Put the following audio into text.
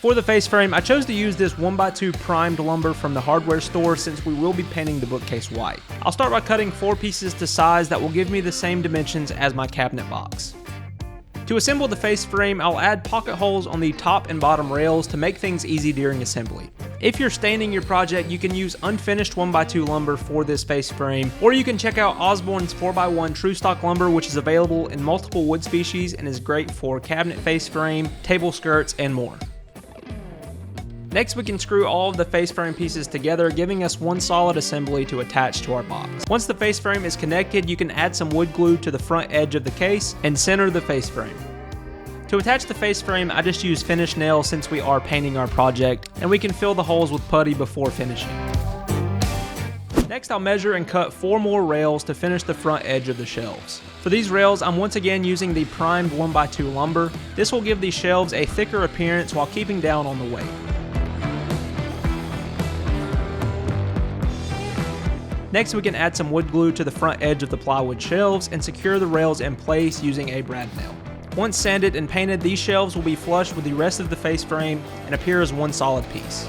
For the face frame, I chose to use this 1x2 primed lumber from the hardware store since we will be painting the bookcase white. I'll start by cutting 4 pieces to size that will give me the same dimensions as my cabinet box. To assemble the face frame, I'll add pocket holes on the top and bottom rails to make things easy during assembly. If you're staining your project, you can use unfinished 1x2 lumber for this face frame, or you can check out Osborne's 4x1 true stock lumber, which is available in multiple wood species and is great for cabinet face frame, table skirts, and more. Next, we can screw all of the face frame pieces together, giving us one solid assembly to attach to our box. Once the face frame is connected, you can add some wood glue to the front edge of the case and center the face frame. To attach the face frame, I just use finish nails since we are painting our project, and we can fill the holes with putty before finishing. Next, I'll measure and cut 4 more rails to finish the front edge of the shelves. For these rails, I'm once again using the primed 1x2 lumber. This will give these shelves a thicker appearance while keeping down on the weight. Next, we can add some wood glue to the front edge of the plywood shelves and secure the rails in place using a brad nail. Once sanded and painted, these shelves will be flush with the rest of the face frame and appear as one solid piece.